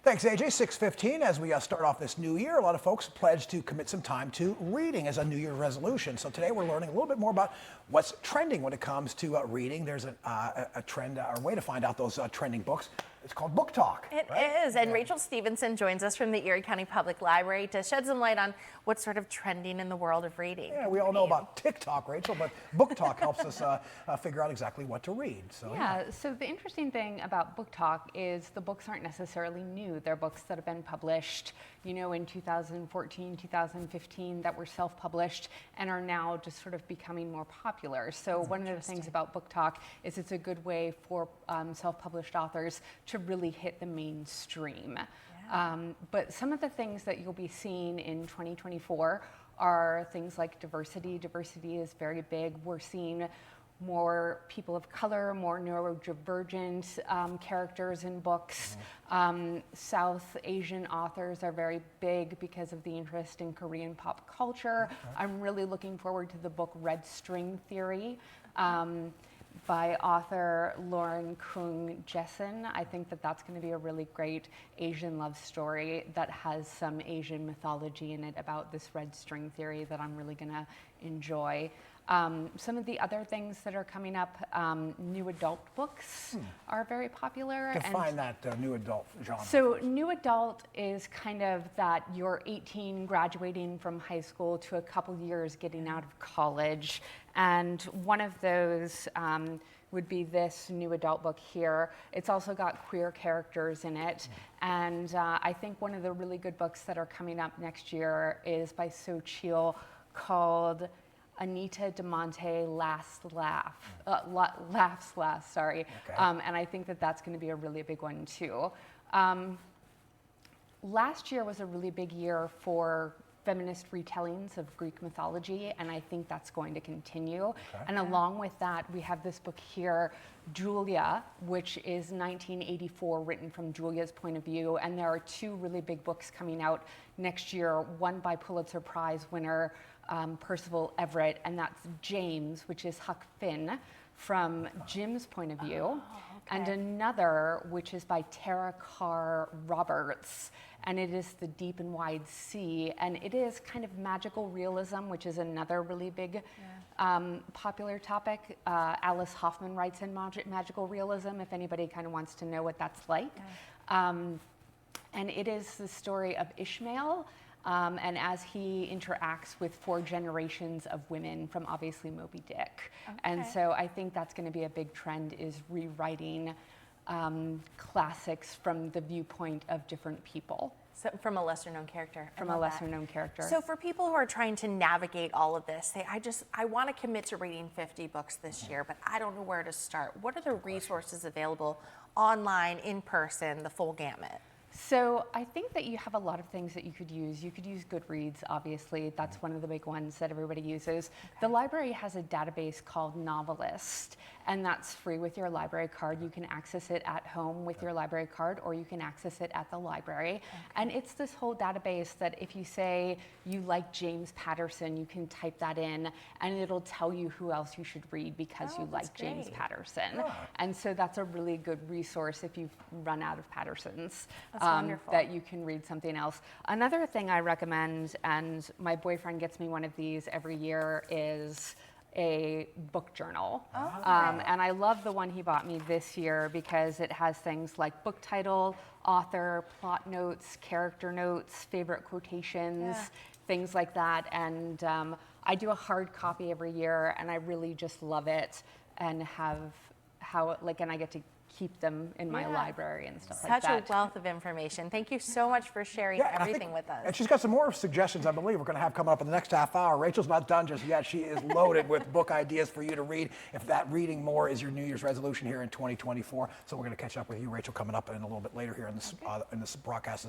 Thanks, AJ. 6:15 as we start off this new year. A lot of folks pledge to commit some time to reading as a New Year's resolution. So today we're learning a little bit more about what's trending when it comes to reading. There's a trend, or way to find out those trending books. It's called BookTok. It is, and Rachel Stevenson joins us from the Erie County Public Library to shed some light on what's sort of trending in the world of reading. Yeah, we all know about TikTok, Rachel, but BookTok helps us figure out exactly what to read. So, so the interesting thing about BookTok is the books aren't necessarily new. They're books that have been published, in 2014, 2015 that were self-published and are now just sort of becoming more popular. So one of the things about BookTok is it's a good way for self-published authors to really hit the mainstream. Yeah. But some of the things that you'll be seeing in 2024 are things like diversity. Diversity is very big. We're seeing more people of color, more neurodivergent characters in books. South Asian authors are very big because of the interest in Korean pop culture. I'm really looking forward to the book Red String Theory by author Lauren Kung Jessen. I think that that's going to be a really great Asian love story that has some Asian mythology in it about this red string theory that I'm really going to enjoy. Some of the other things that are coming up, new adult books are very popular. Define that new adult genre. So new adult is kind of that you're 18, graduating from high school to a couple years getting out of college. And one of those would be this new adult book here. It's also got queer characters in it. And I think one of the really good books that are coming up next year is by So Cheel called Anita DeMonte Laughs Last, sorry. Okay. And I think that that's going to be a really big one too. Last year was a really big year for feminist retellings of Greek mythology, and I think that's going to continue. Okay. And along with that, we have this book here, Julia, which is 1984, written from Julia's point of view. And there are two really big books coming out next year, one by Pulitzer Prize winner Percival Everett, and that's James, which is Huck Finn from Jim's point of view, and another which is by Tara Carr Roberts, and it is The Deep and Wide Sea, and it is kind of magical realism, which is another really big popular topic. Alice Hoffman writes in magical realism, if anybody kind of wants to know what that's like. And it is the story of Ishmael, and as he interacts with 4 generations of women from obviously Moby Dick. And so I think that's going to be a big trend, is rewriting classics from the viewpoint of different people. So from a lesser known character. From a lesser known character. So for people who are trying to navigate all of this, say, I want to commit to reading 50 books this year, but I don't know where to start. What are the resources available online, in person, the full gamut? So I think that you have a lot of things that you could use. You could use Goodreads, obviously. That's one of the big ones that everybody uses. The library has a database called Novelist, and that's free with your library card. You can access it at home with your library card, or you can access it at the library. And it's this whole database that if you say you like James Patterson, you can type that in, and it'll tell you who else you should read because you like James Patterson. And so that's a really good resource if you've run out of Pattersons. That you can read something else. Another thing I recommend, and my boyfriend gets me one of these every year, is a book journal. And I love the one he bought me this year because it has things like book title, author, plot notes, character notes, favorite quotations, things like that. And I do a hard copy every year, and I really just love it, and and I get to keep them in my library and stuff like that. Such a wealth of information. Thank you so much for sharing everything with us. And she's got some more suggestions, I believe, we're going to have coming up in the next half hour. Rachel's not done just yet. She is loaded with book ideas for you to read if that reading more is your New Year's resolution here in 2024. So we're going to catch up with you, Rachel, coming up in a little bit later here in this broadcast this